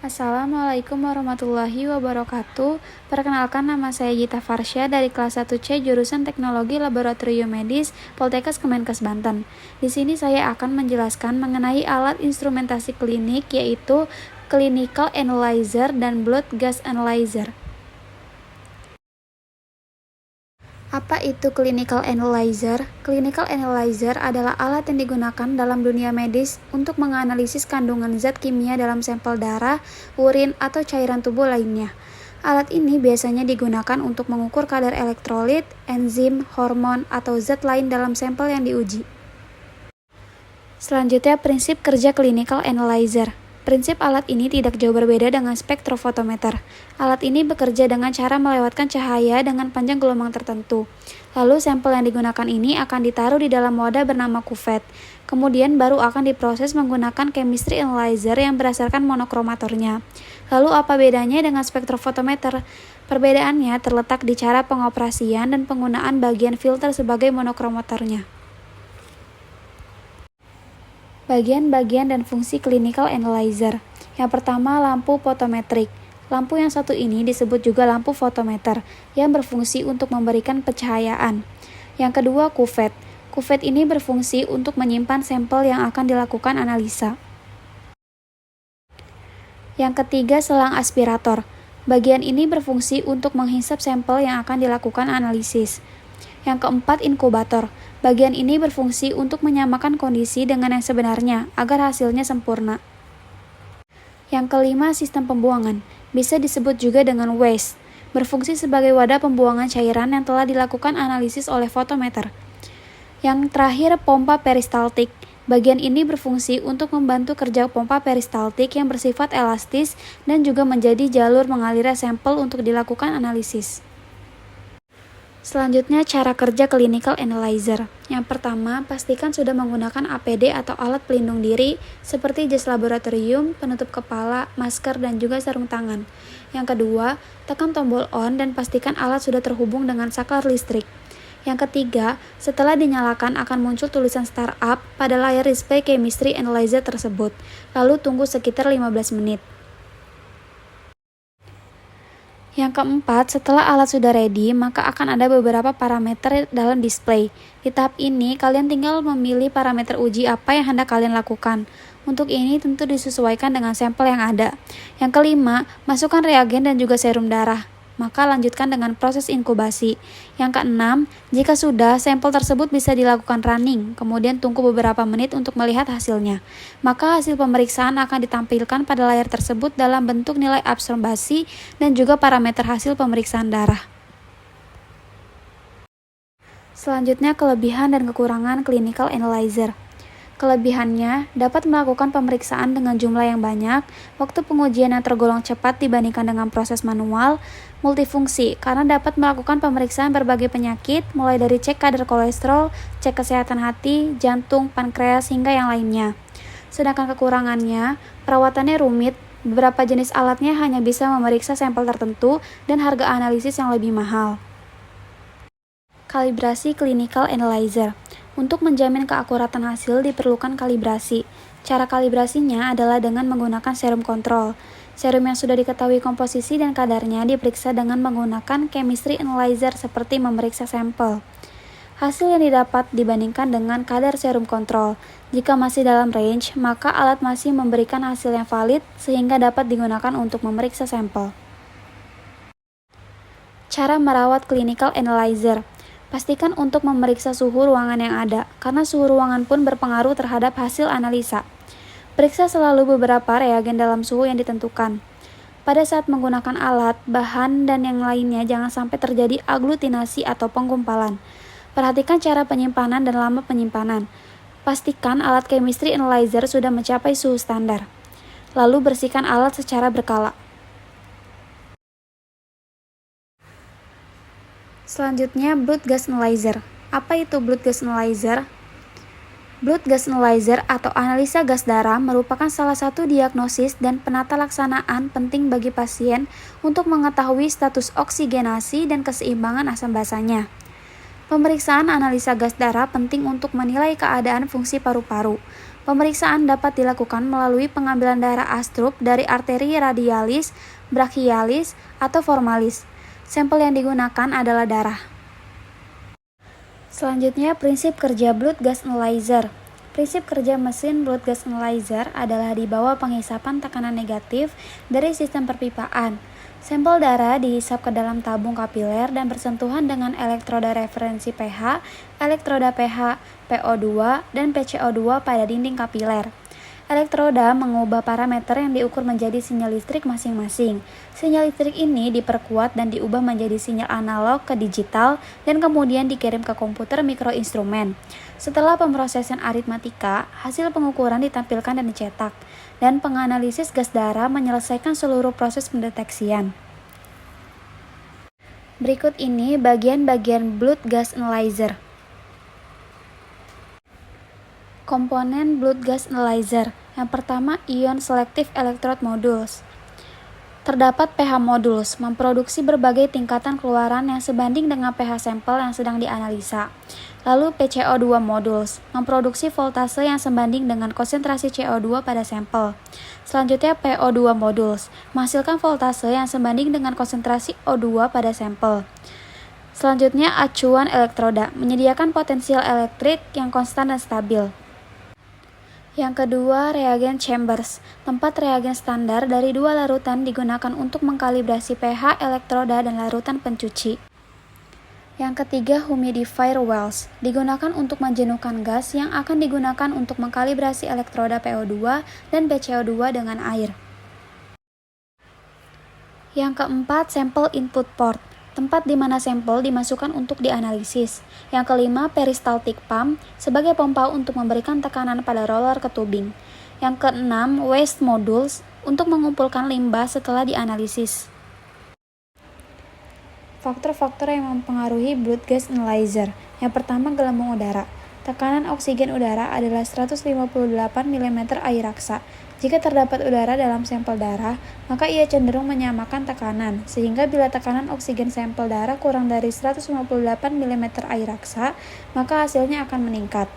Assalamualaikum warahmatullahi wabarakatuh. Perkenalkan, nama saya Gita Farsya dari kelas 1C jurusan Teknologi Laboratorium Medis Poltekkes Kemenkes Banten. Di sini saya akan menjelaskan mengenai alat instrumentasi klinik, yaitu Clinical Analyzer dan Blood Gas Analyzer. Apa itu Clinical Analyzer? Clinical Analyzer adalah alat yang digunakan dalam dunia medis untuk menganalisis kandungan zat kimia dalam sampel darah, urin, atau cairan tubuh lainnya. Alat ini biasanya digunakan untuk mengukur kadar elektrolit, enzim, hormon, atau zat lain dalam sampel yang diuji. Selanjutnya, prinsip kerja Clinical Analyzer. Prinsip alat ini tidak jauh berbeda dengan spektrofotometer. Alat ini bekerja dengan cara melewatkan cahaya dengan panjang gelombang tertentu. Lalu sampel yang digunakan ini akan ditaruh di dalam wadah bernama kuvet. Kemudian baru akan diproses menggunakan chemistry analyzer yang berdasarkan monokromatornya. Lalu apa bedanya dengan spektrofotometer? Perbedaannya terletak di cara pengoperasian dan penggunaan bagian filter sebagai monokromatornya. Bagian-bagian dan fungsi Clinical Analyzer. Yang pertama, lampu fotometrik. Lampu yang satu ini disebut juga lampu fotometer, yang berfungsi untuk memberikan pencahayaan. Yang kedua, kuvet. Kuvet ini berfungsi untuk menyimpan sampel yang akan dilakukan analisa. Yang ketiga, selang aspirator. Bagian ini berfungsi untuk menghisap sampel yang akan dilakukan analisis. Yang keempat, inkubator. Bagian ini berfungsi untuk menyamakan kondisi dengan yang sebenarnya agar hasilnya sempurna. Yang kelima, sistem pembuangan. Bisa disebut juga dengan waste. Berfungsi sebagai wadah pembuangan cairan yang telah dilakukan analisis oleh fotometer. Yang terakhir, pompa peristaltik. Bagian ini berfungsi untuk membantu kerja pompa peristaltik yang bersifat elastis dan juga menjadi jalur mengalirnya sampel untuk dilakukan analisis. Selanjutnya, cara kerja Clinical Analyzer. Yang pertama, pastikan sudah menggunakan APD atau alat pelindung diri seperti jas laboratorium, penutup kepala, masker, dan juga sarung tangan. Yang kedua, tekan tombol on dan pastikan alat sudah terhubung dengan saklar listrik. Yang ketiga, setelah dinyalakan akan muncul tulisan startup pada layar display chemistry analyzer tersebut. Lalu tunggu sekitar 15 menit. Yang keempat, setelah alat sudah ready, maka akan ada beberapa parameter dalam display. Di tahap ini, kalian tinggal memilih parameter uji apa yang hendak kalian lakukan. Untuk ini tentu disesuaikan dengan sampel yang ada. Yang kelima, masukkan reagen dan juga serum darah. Maka lanjutkan dengan proses inkubasi. Yang keenam, jika sudah, sampel tersebut bisa dilakukan running, kemudian tunggu beberapa menit untuk melihat hasilnya. Maka hasil pemeriksaan akan ditampilkan pada layar tersebut dalam bentuk nilai absorbasi dan juga parameter hasil pemeriksaan darah. Selanjutnya, kelebihan dan kekurangan Clinical Analyzer. Kelebihannya, dapat melakukan pemeriksaan dengan jumlah yang banyak, waktu pengujian yang tergolong cepat dibandingkan dengan proses manual, multifungsi, karena dapat melakukan pemeriksaan berbagai penyakit, mulai dari cek kadar kolesterol, cek kesehatan hati, jantung, pankreas, hingga yang lainnya. Sedangkan kekurangannya, perawatannya rumit, beberapa jenis alatnya hanya bisa memeriksa sampel tertentu, dan harga analisis yang lebih mahal. Kalibrasi Clinical Analyzer. Untuk menjamin keakuratan hasil diperlukan kalibrasi. Cara kalibrasinya adalah dengan menggunakan serum kontrol. Serum yang sudah diketahui komposisi dan kadarnya diperiksa dengan menggunakan chemistry analyzer seperti memeriksa sampel. Hasil yang didapat dibandingkan dengan kadar serum kontrol. Jika masih dalam range, maka alat masih memberikan hasil yang valid sehingga dapat digunakan untuk memeriksa sampel. Cara merawat Clinical Analyzer. Pastikan untuk memeriksa suhu ruangan yang ada, karena suhu ruangan pun berpengaruh terhadap hasil analisa. Periksa selalu beberapa reagen dalam suhu yang ditentukan. Pada saat menggunakan alat, bahan, dan yang lainnya jangan sampai terjadi aglutinasi atau penggumpalan. Perhatikan cara penyimpanan dan lama penyimpanan. Pastikan alat chemistry analyzer sudah mencapai suhu standar. Lalu bersihkan alat secara berkala. Selanjutnya, Blood Gas Analyzer. Apa itu Blood Gas Analyzer? Blood Gas Analyzer atau analisa gas darah merupakan salah satu diagnosis dan penata laksanaan penting bagi pasien untuk mengetahui status oksigenasi dan keseimbangan asam basanya. Pemeriksaan analisa gas darah penting untuk menilai keadaan fungsi paru-paru. Pemeriksaan dapat dilakukan melalui pengambilan darah astrup dari arteri radialis, brachialis, atau formalis. Sampel yang digunakan adalah darah. Selanjutnya, prinsip kerja blood gas analyzer. Prinsip kerja mesin blood gas analyzer adalah di bawah penghisapan tekanan negatif dari sistem perpipaan. Sampel darah dihisap ke dalam tabung kapiler dan bersentuhan dengan elektroda referensi pH, elektroda pH, PO2, dan PCO2 pada dinding kapiler. Elektroda mengubah parameter yang diukur menjadi sinyal listrik masing-masing. Sinyal listrik ini diperkuat dan diubah menjadi sinyal analog ke digital dan kemudian dikirim ke komputer mikroinstrumen. Setelah pemrosesan aritmatika, hasil pengukuran ditampilkan dan dicetak, dan penganalisis gas darah menyelesaikan seluruh proses pendeteksian. Berikut ini bagian-bagian blood gas analyzer. Komponen blood gas analyzer. Yang pertama, ion selective electrode modules. Terdapat pH modules, memproduksi berbagai tingkatan keluaran yang sebanding dengan pH sampel yang sedang dianalisa. Lalu PCO2 modules, memproduksi voltase yang sebanding dengan konsentrasi CO2 pada sampel. Selanjutnya PO2 modules, menghasilkan voltase yang sebanding dengan konsentrasi O2 pada sampel. Selanjutnya acuan elektroda, menyediakan potensial elektrik yang konstan dan stabil. Yang kedua, reagent chambers, tempat reagen standar dari dua larutan digunakan untuk mengkalibrasi pH elektroda dan larutan pencuci. Yang ketiga, humidifier wells, digunakan untuk menjenuhkan gas yang akan digunakan untuk mengkalibrasi elektroda PO2 dan PCO2 dengan air. Yang keempat, sampel input port, tempat di mana sampel dimasukkan untuk dianalisis. Yang kelima, peristaltic pump, sebagai pompa untuk memberikan tekanan pada roller ke tubing. Yang keenam, waste modules, untuk mengumpulkan limbah setelah dianalisis. Faktor-faktor yang mempengaruhi blood gas analyzer. Yang pertama, gelembung udara. Tekanan oksigen udara adalah 158 mm air raksa. Jika terdapat udara dalam sampel darah, maka ia cenderung menyamakan tekanan, sehingga bila tekanan oksigen sampel darah kurang dari 158 mm air raksa, maka hasilnya akan meningkat.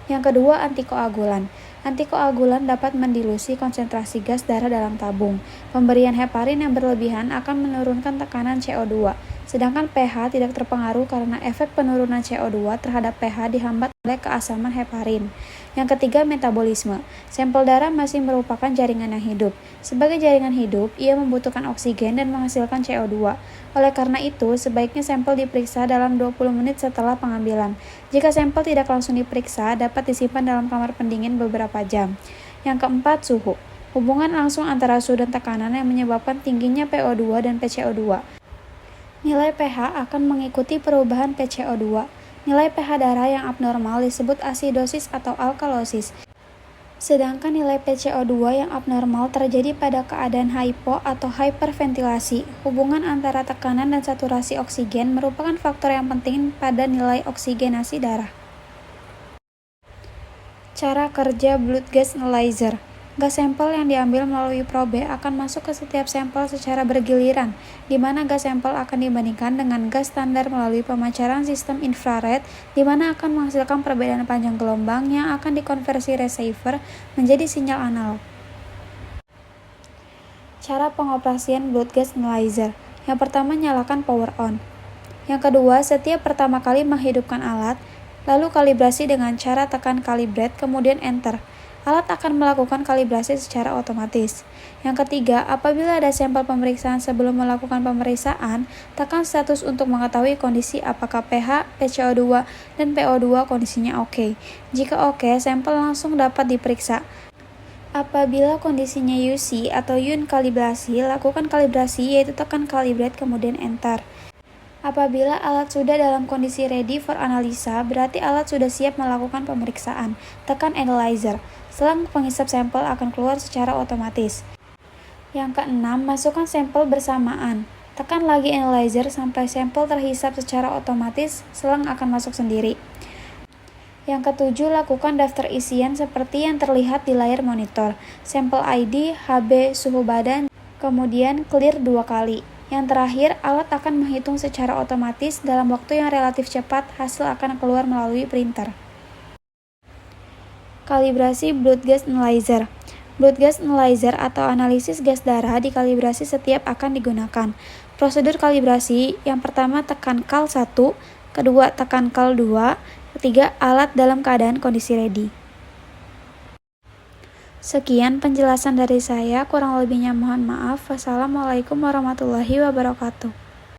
Yang kedua, antikoagulan. Antikoagulan dapat mendilusi konsentrasi gas darah dalam tabung. Pemberian heparin yang berlebihan akan menurunkan tekanan CO2, sedangkan pH tidak terpengaruh karena efek penurunan CO2 terhadap pH dihambat oleh keasaman heparin. Yang ketiga, metabolisme. Sampel darah masih merupakan jaringan yang hidup. Sebagai jaringan hidup, ia membutuhkan oksigen dan menghasilkan CO2. Oleh karena itu, sebaiknya sampel diperiksa dalam 20 menit setelah pengambilan. Jika sampel tidak langsung diperiksa, dapat disimpan dalam kamar pendingin beberapa jam. Yang keempat, suhu. Hubungan langsung antara suhu dan tekanan yang menyebabkan tingginya PO2 dan PCO2. Nilai pH akan mengikuti perubahan PCO2. Nilai pH darah yang abnormal disebut asidosis atau alkalosis. Sedangkan nilai PCO2 yang abnormal terjadi pada keadaan hypo atau hyperventilasi. Hubungan antara tekanan dan saturasi oksigen merupakan faktor yang penting pada nilai oksigenasi darah. Cara kerja blood gas analyzer. Gas sampel yang diambil melalui probe akan masuk ke setiap sampel secara bergiliran, di mana gas sampel akan dibandingkan dengan gas standar melalui pemancaran sistem infrared, di mana akan menghasilkan perbedaan panjang gelombang yang akan dikonversi receiver menjadi sinyal analog. Cara pengoperasian blood gas analyzer. Yang pertama, nyalakan power on. Yang kedua, setiap pertama kali menghidupkan alat, lalu kalibrasi dengan cara tekan calibrate kemudian enter. Alat akan melakukan kalibrasi secara otomatis. Yang ketiga, apabila ada sampel pemeriksaan sebelum melakukan pemeriksaan, tekan status untuk mengetahui kondisi apakah pH, PCO2, dan PO2 kondisinya oke. Jika oke, sampel langsung dapat diperiksa. Apabila kondisinya UC atau Yun kalibrasi, lakukan kalibrasi yaitu tekan calibrate kemudian enter. Apabila alat sudah dalam kondisi ready for analisa, berarti alat sudah siap melakukan pemeriksaan. Tekan analyzer. Selang penghisap sampel akan keluar secara otomatis. Yang keenam, masukkan sampel bersamaan. Tekan lagi analyzer sampai sampel terhisap secara otomatis, selang akan masuk sendiri. Yang ketujuh, lakukan daftar isian seperti yang terlihat di layar monitor. Sampel ID, HB, suhu badan, kemudian clear 2 kali. Yang terakhir, alat akan menghitung secara otomatis dalam waktu yang relatif cepat, hasil akan keluar melalui printer. Kalibrasi blood gas analyzer. Blood gas analyzer atau analisis gas darah dikalibrasi setiap akan digunakan. Prosedur kalibrasi: yang pertama tekan kal 1, kedua tekan kal 2, ketiga alat dalam keadaan kondisi ready. Sekian penjelasan dari saya, kurang lebihnya mohon maaf. Wassalamualaikum warahmatullahi wabarakatuh.